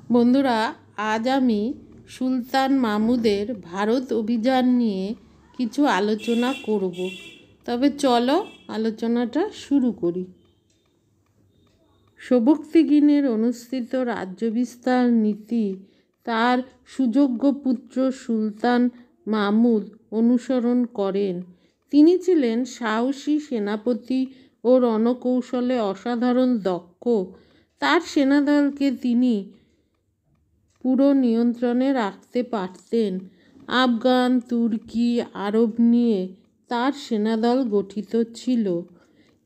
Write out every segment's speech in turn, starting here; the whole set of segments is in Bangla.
বন্ধুরা, আজ আমি সুলতান মাহমুদের ভারত অভিযান নিয়ে কিছু আলোচনা করব। তবে চলো আলোচনাটা শুরু করি। সোবক্তগিনের অনুষ্ঠিত রাজ্য বিস্তার নীতি তার সুযোগ্য পুত্র সুলতান মাহমুদ অনুসরণ করেন। তিনি ছিলেন সাহসী সেনাপতি ও রণকৌশলে অসাধারণ দক্ষ। তার সেনাদলকে তিনি পুরো নিয়ন্ত্রণে রাখতে পারতেন। আফগান, তুর্কি, আরব নিয়ে তার সেনাদল গঠিত ছিল,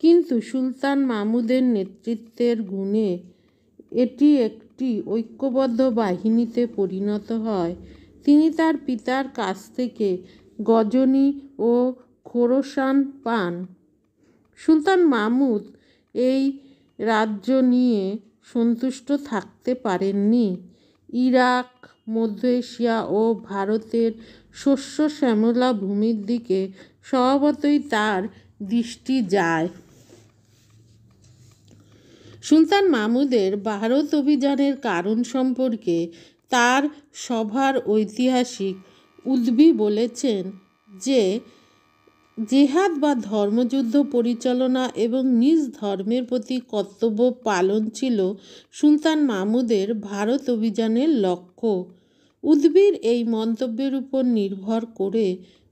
কিন্তু সুলতান মাহমুদের নেতৃত্বের গুণে এটি একটি ঐক্যবদ্ধ বাহিনীতে পরিণত হয়। তিনি তার পিতার কাছ থেকে গজনি ও খোরাসান পান। সুলতান মাহমুদ এই রাজ্য নিয়ে সন্তুষ্ট থাকতে পারেননি। ইরাক, মধ্য এশিয়া ও ভারতের শস্য শ্যামলা ভূমির দিকে স্বভাবতই তার দৃষ্টি যায়। সুলতান মাহমুদের ভারত অভিযানের কারণ সম্পর্কে তার সভার ঐতিহাসিক উদ্বী বলেছেন যে জেহাদ বা ধর্মযুদ্ধ পরিচালনা এবং নিজ ধর্মের প্রতি কর্তব্য পালন ছিল সুলতান মাহমুদের ভারত অভিযানের লক্ষ্য। উদ্বীর এই মন্তব্যের উপর নির্ভর করে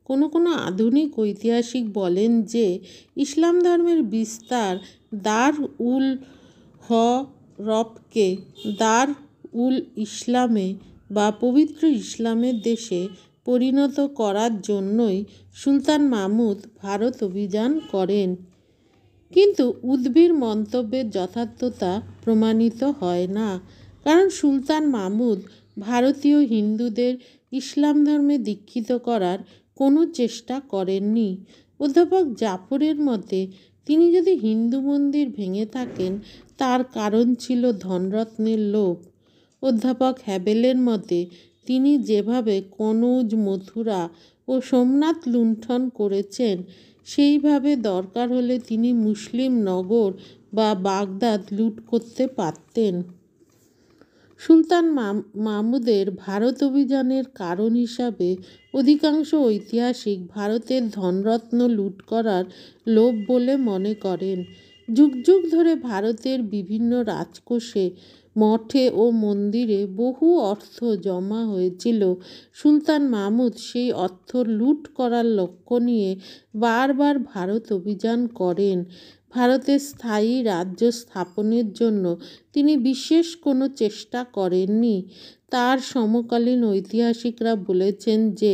কোনো আধুনিক ঐতিহাসিক বলেন যে ইসলাম ধর্মের বিস্তার দার উল হরবকে দার উল ইসলামে বা পবিত্র ইসলামের দেশে পরিণত করার জন্যই সুলতান মাহমুদ ভারত অভিযান করেন। কিন্তু উদ্বীর মন্তব্যের যথার্থতা প্রমাণিত হয় না, কারণ সুলতান মাহমুদ ভারতীয় হিন্দুদের ইসলাম ধর্মে দীক্ষিত করার কোনো চেষ্টা করেননি। অধ্যাপক জাফরের মতে তিনি যদি হিন্দু মন্দির ভেঙে থাকেন তার কারণ ছিল ধনরত্নের লোভ। অধ্যাপক হ্যাবেলের মতে তিনি যেভাবে কনৌজ, মথুরা ও সোমনাথ লুণ্ঠন করেছেন সেইভাবে দরকার হলে তিনি মুসলিম নগর বা বাগদাদ লুট করতে পারতেন। সুলতান মাহমুদের ভারত অভিযানের কারণ হিসাবে অধিকাংশ ঐতিহাসিক ভারতের ধনরত্ন লুট করার লোভ বলে মনে করেন। যুগ যুগ ধরে ভারতের বিভিন্ন রাজকোষে, মঠে ও মন্দিরে বহু অর্থ জমা হয়েছিল। সুলতান মাহমুদ সেই অর্থ লুট করার লক্ষ্য নিয়ে বারবার ভারত অভিযান করেন। ভারতের স্থায়ী রাজ্য স্থাপনের জন্য তিনি বিশেষ কোনো চেষ্টা করেননি। তার সমকালীন ঐতিহাসিকরা বলেছেন যে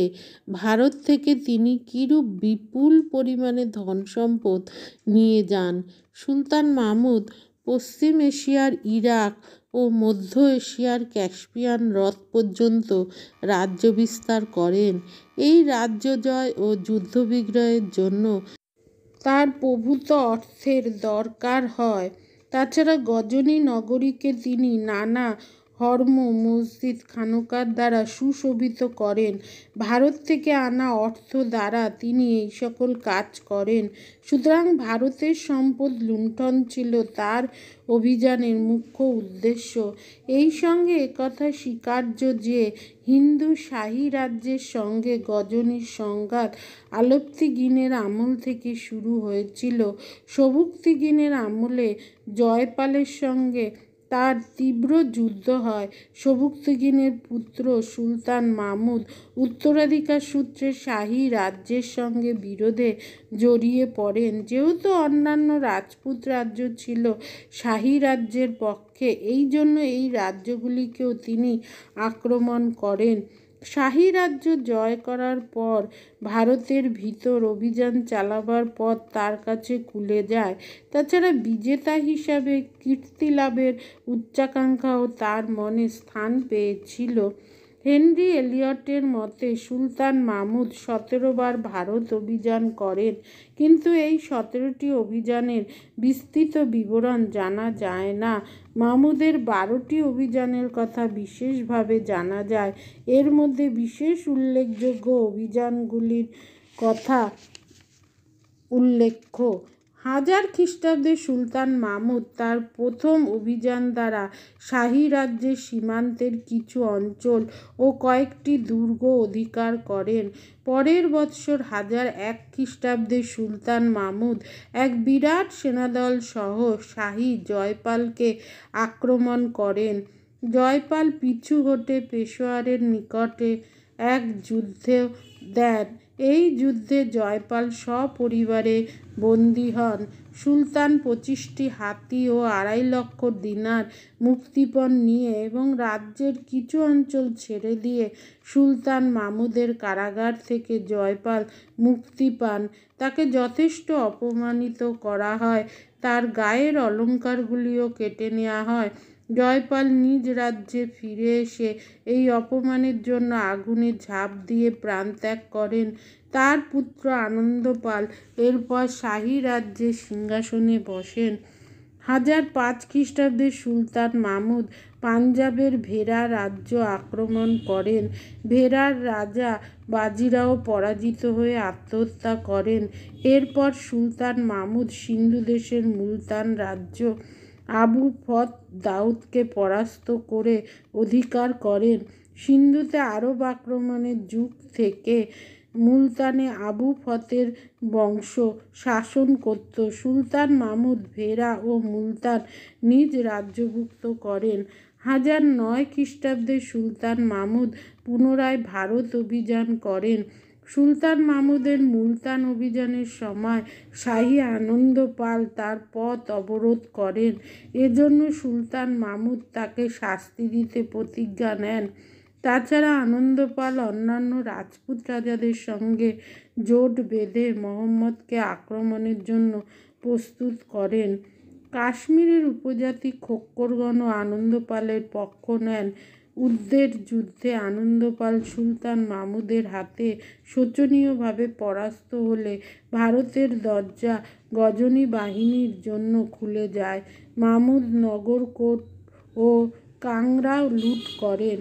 ভারত থেকে তিনি কিরূপ বিপুল পরিমাণে ধন সম্পদ নিয়ে যান। সুলতান মাহমুদ পশ্চিম এশিয়ার ইরাক ও মধ্য এশিয়ার ক্যাস্পিয়ান হ্রদ পর্যন্ত রাজ্য বিস্তার করেন। এই রাজ্য জয় ও যুদ্ধবিগ্রহের জন্য তার প্রভূত অর্থের দরকার হয়। তাছাড়া গজনি নগরীকে তিনি নানা হরম, মসজিদ, খানকার দ্বারা সুশোভিত করেন। ভারত থেকে আনা অর্থ দ্বারা তিনি এই সকল কাজ করেন। সুতরাং ভারতের সম্পদ লুণ্ঠন ছিল তার অভিযানের মুখ্য উদ্দেশ্য। এই সঙ্গে একথা স্বীকার্য যে হিন্দু শাহী রাজ্যের সঙ্গে গজনির সংঘাত আলপতিগিনের আমল থেকে শুরু হয়েছিল। সোবক্তগিনের আমলে জয়পালের সঙ্গে তার তীব্র যুদ্ধ হয়। সোবক্তগিনের পুত্র সুলতান মাহমুদ উত্তরাধিকার সূত্রে শাহী রাজ্যের সঙ্গে বিরোধে জড়িয়ে পড়েন। যেহেতু অন্যান্য রাজপুত রাজ্য ছিল শাহী রাজ্যের পক্ষে, এই জন্য এই রাজ্যগুলিকেও তিনি আক্রমণ করেন। শাহী রাজ্য জয় করার পর ভারতের ভিতর অভিযান চালাবার পথ তার কাছে খুলে যায়। তাছাড়া বিজেতা হিসাবে কীর্তি লাভের উচ্চাকাঙ্ক্ষাও তার মনে স্থান পেয়েছিল। হেনরি এলিয়টের মতে সুলতান মাহমুদ 17 বার ভারত অভিযান করেন, কিন্তু এই 17টি অভিযানের বিস্তৃত বিবরণ জানা যায় না। মাহমুদের 12টি অভিযানের কথা বিশেষভাবে জানা যায়। এর মধ্যে বিশেষ উল্লেখযোগ্য অভিযানগুলির কথা উল্লেখ্য: হাজার খ্রিস্টাব্দে সুলতান মাহমুদ তার প্রথম অভিযান দ্বারা শাহী রাজ্যের সীমান্তের কিছু অঞ্চল ও কয়েকটি দুর্গ অধিকার করেন। পরের বৎসর 1001 খ্রিস্টাব্দে সুলতান মাহমুদ এক বিরাট সেনাদল সহ শাহী জয়পালকে আক্রমণ করেন। জয়পাল পিছু হটে পেশোয়ারের নিকটে এক যুদ্ধে দেন। এই যুদ্ধে জয়পাল সপরিবারে বন্দী হন। সুলতান 25টি হাতি ও 2.5 লক্ষ দিনার মুক্তিপণ নিয়ে এবং রাজ্যের কিছু অঞ্চল ছেড়ে দিয়ে সুলতান মাহমুদের কারাগার থেকে জয়পাল মুক্তি পান। তাকে যথেষ্ট অপমানিত করা হয়, তার গায়ের অলঙ্কারগুলিও কেটে নেওয়া হয়। জয়পাল নিজ রাজ্যে ফিরে এসে এই অপমানের জন্য আগুনে ঝাঁপ দিয়ে প্রাণত্যাগ করেন। তার পুত্র আনন্দপাল এরপর শাহী রাজ্যের সিংহাসনে বসেন। 1005 খ্রিস্টাব্দে সুলতান মাহমুদ পাঞ্জাবের ভেরা রাজ্য আক্রমণ করেন। ভেরার রাজা বাজিরাও পরাজিত হয়ে আত্মহত্যা করেন। এরপর সুলতান মাহমুদ সিন্ধু দেশের মুলতান রাজ্য আবু ফত দাউদকে পরাস্ত করে অধিকার করেন। সিন্ধুতে আরব আক্রমণের যুগ থেকে মুলতানে আবু ফতের বংশ শাসন করত। সুলতান মাহমুদ ভেরা ও মুলতান নিজ রাজ্যভুক্ত করেন। 1009 খ্রিস্টাব্দে সুলতান মাহমুদ পুনরায় ভারত অভিযান করেন। সুলতান মাহমুদের মুলতান অভিযানের সময় শাহী আনন্দপাল তার পথ অবরোধ করেন। এজন্য সুলতান মাহমুদ তাকে শাস্তি দিতে প্রতিজ্ঞা নেন। তাছাড়া আনন্দপাল অন্যান্য রাজপুত রাজাদের সঙ্গে জোট বেঁধে মুহাম্মদকে আক্রমণের জন্য প্রস্তুত করেন। কাশ্মীরের উপজাতি খোক্করগণও আনন্দপালের পক্ষ নেন। উদ্দের যুদ্ধে আনন্দপাল সুলতান মাহমুদের হাতে শোচনীয়ভাবে পরাস্ত হলে ভারতের দরজা গজনী বাহিনীর জন্য খুলে যায়। মাহমুদ নগরকোট ও কাংড়া লুট করেন।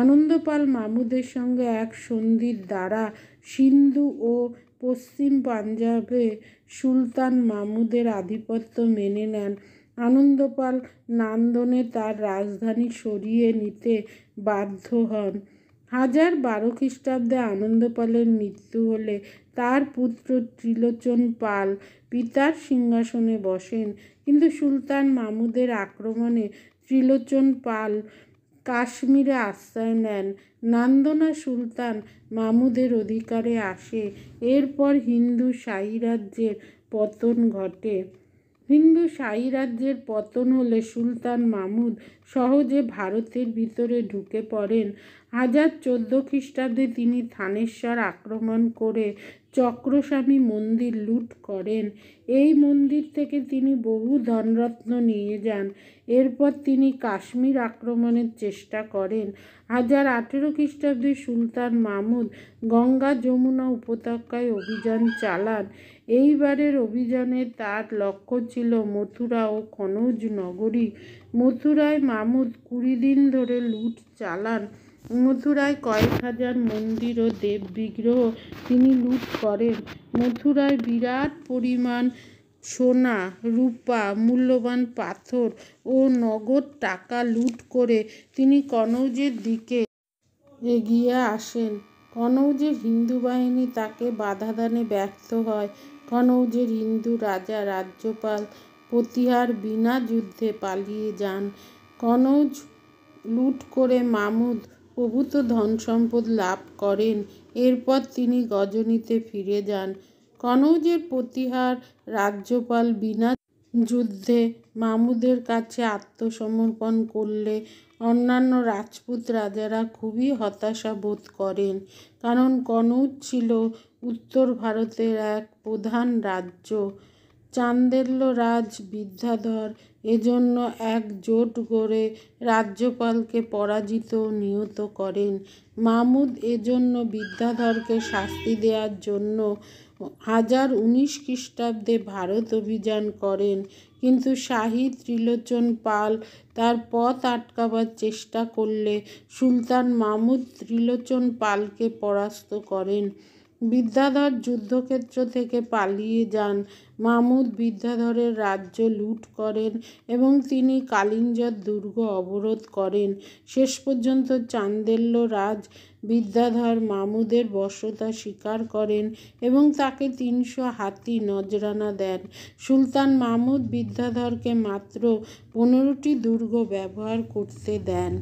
আনন্দপাল মাহমুদের সঙ্গে এক সন্ধির দ্বারা সিন্ধু ও পশ্চিম পাঞ্জাবে সুলতান মাহমুদের আধিপত্য মেনে নেন। আনন্দপাল নান্দনে তার রাজধানী সরিয়ে নিতে বাধ্য হন। 1012 খ্রিস্টাব্দে আনন্দপালের মৃত্যু হলে তার পুত্র ত্রিলোচন পাল পিতার সিংহাসনে বসেন। কিন্তু সুলতান মাহমুদের আক্রমণে ত্রিলোচন পাল কাশ্মীরে আশ্রয় নেন। নান্দনা সুলতান মাহমুদের অধিকারে আসে। এরপর হিন্দু শাহী রাজ্যের পতন ঘটে। হিন্দু শাহী রাজ্যের পতন হলে সুলতান মাহমুদ সহজে ভারতের ভিতরে ঢুকে পড়েন। 1014 খ্রিস্টাব্দে তিনি থানেশ্বর আক্রমণ করে চক্রস্বামী মন্দির লুট করেন। এই মন্দির থেকে তিনি বহু ধনরত্ন নিয়ে যান। এরপর তিনি কাশ্মীর আক্রমণের চেষ্টা করেন। 1018 খ্রিস্টাব্দে সুলতান মাহমুদ গঙ্গা যমুনা উপত্যকায় অভিযান চালান। এইবারের অভিযানে তার লক্ষ্য ছিল মথুরা ও কনৌজ নগরী। মথুরায় মাহমুদ 20 দিন ধরে লুট চালান। মথুরায় কয়েক হাজার মন্দির ও দেববিগ্রহ তিনি লুট করেন। মথুরায় বিরাট পরিমাণ সোনা, রূপা, মূল্যবান পাথর ও নগদ টাকা লুট করে তিনি কনৌজের দিকে এগিয়ে আসেন। কনৌজের হিন্দু বাহিনী তাকে বাধা দানে ব্যর্থ হয়। কনৌজের হিন্দু রাজা রাজ্যপাল প্রতিহার বিনা যুদ্ধে পালিয়ে যান। কনৌজ লুট করে মাহমুদ প্রভূত ধনসম্পদ লাভ করেন। এরপর তিনি গজনীতে ফিরে যান। কনৌজের প্রতিহার রাজ্যপাল বিনা যুদ্ধে মাহমুদের কাছে আত্মসমর্পণ করলে অন্যান্য রাজপুত রাজারা খুবই হতাশা বোধ করেন, কারণ কনৌজ ছিল উত্তর ভারতের এক প্রধান রাজ্য। চান্দেল্য রাজ বিদ্যাধর এজন্য এক জোট গড়ে রাজ্যপালকে পরাজিত ও নিহত করেন। মাহমুদ এজন্য বিদ্যাধরকে শাস্তি দেওয়ার জন্য 1019 খ্রিস্টাব্দে ভারত অভিযান করেন, কিন্তু শাহী ত্রিলোচন পাল তার পথ আটকাবার চেষ্টা করলে সুলতান মাহমুদ ত্রিলোচন পালকে পরাস্ত করেন। বিদ্যাধর যুদ্ধক্ষেত্র থেকে পালিয়ে যান। মামুদ বিদ্যাধরের রাজ্য লুট করেন এবং তিনি কালিঞ্জর দুর্গ অবরোধ করেন। শেষ পর্যন্ত চান্দেল্য রাজ বিদ্যাধর মামুদের বশ্যতা স্বীকার করেন এবং তাকে ৩০০ হাতি নজরানা দেন। সুলতান মামুদ বিদ্যাধরকে মাত্র ১৫টি দুর্গ ব্যবহার করতে দেন।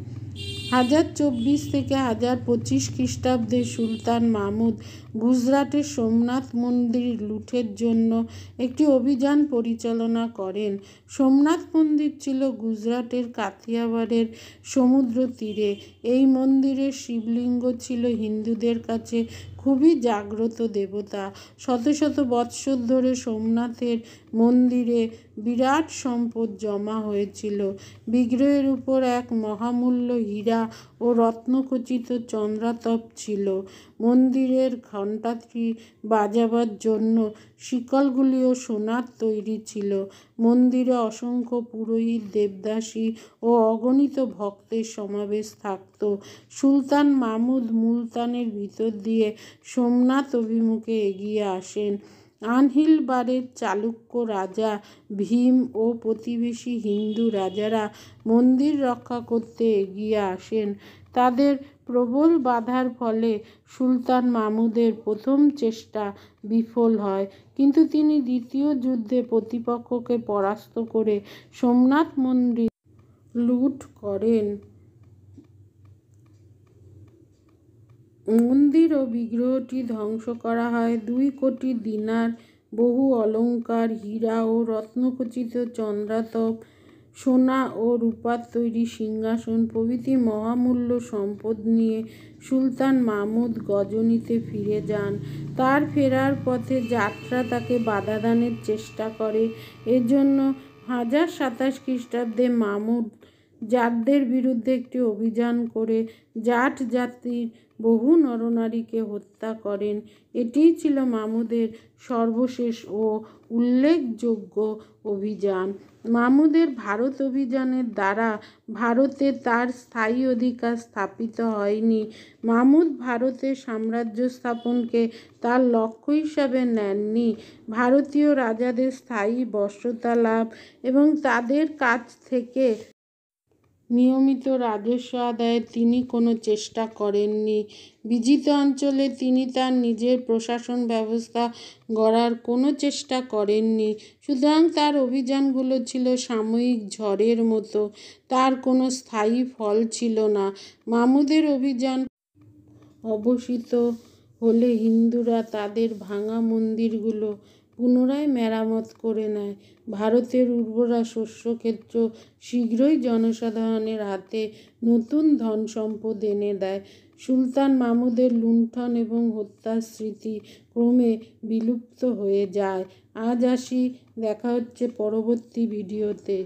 1024 থেকে 1025 খ্রিস্টাব্দে সুলতান মামুদ গুজরাটের সোমনাথ মন্দির লুঠের জন্য একটি অভিযান পরিচালনা করেন। সোমনাথ মন্দির ছিল গুজরাটের কাথিয়াওয়াড়ের সমুদ্র তীরে। এই মন্দিরের শিবলিঙ্গ ছিল হিন্দুদের কাছে খুবই জাগ্রত দেবতা। শত শত বৎসর ধরে সোমনাথের মন্দিরে বিরাট সম্পদ জমা হয়েছিল। বিগ্রহের উপর এক মহামূল্য হীরা ও রত্নখচিত চন্দ্রাতপ ছিল। মন্দিরের ঘণ্টাটি বাজাবার জন্য শিকলগুলিও সোনার তৈরি ছিল। মন্দিরে অসংখ্য পুরোহিত, দেবদাসী ও অগণিত ভক্তের সমাবেশ থাকত। সুলতান মামুদ মুলতানের ভিতর দিয়ে সোমনাথ অভিমুখে এগিয়ে আসেন। আনহিলবারের চালুক্য রাজা ভীম ও প্রতিবেশী হিন্দু রাজারা মন্দির রক্ষা করতে এগিয়ে আসেন। তাদের প্রবল বাধার ফলে সুলতান মামুদের প্রথম চেষ্টা বিফল হয়, কিন্তু তিনি দ্বিতীয় যুদ্ধে প্রতিপক্ষকে পরাস্ত করে সোমনাথ মন্দির লুট করেন। মন্দির ও বিগ্রহটি ধ্বংস করা হয়। 2 কোটি দিনার, বহু অলঙ্কার, হীরা ও রত্নখচিত চন্দ্রাতপ, সোনা ও রূপার তৈরি সিংহাসন প্রভৃতি মহামূল্য সম্পদ নিয়ে সুলতান মামুদ গজনিতে ফিরে যান। তার ফেরার পথে যাত্রা তাকে বাধাদানের চেষ্টা করে। এজন্য 1027 খ্রিস্টাব্দে মামুদ জাটদের বিরুদ্ধে একটি অভিযান করে জাট জাতির বহু নরনারীকে হত্যা করেন। এটিই ছিল মামুদের সর্বশেষ ও উল্লেখযোগ্য অভিযান। মামুদের ভারত অভিযানের দ্বারা ভারতে তার স্থায়ী অধিকার স্থাপিত হয়নি। মামুদ ভারতে সাম্রাজ্য স্থাপনকে তার লক্ষ্য হিসাবে নেননি। ভারতীয় রাজাদের স্থায়ী বশ্যতা লাভ এবং তাদের কাছ থেকে নিয়মিত রাজস্ব আদায়ে তিনি কোনো চেষ্টা করেননি। বিজিত অঞ্চলে তিনি তার নিজের প্রশাসন ব্যবস্থা গড়ার কোনো চেষ্টা করেননি। সুতরাং তার অভিযানগুলো ছিল সাময়িক ঝড়ের মতো, তার কোনো স্থায়ী ফল ছিল না। মামুদের অভিযান অবসািত হলে হিন্দুরা তাদের ভাঙা মন্দিরগুলো পুনরায় মেরামত করে নেয়। ভারতের উর্বরা শস্যক্ষেত্র শীঘ্রই জনসাধারণের হাতে নতুন ধনসম্পদ এনে দেয়। সুলতান মামুদের লুণ্ঠন এবং হত্যার স্মৃতি ক্রমে বিলুপ্ত হয়ে যায়। আজ আসি, দেখা হচ্ছে পরবর্তী ভিডিওতে।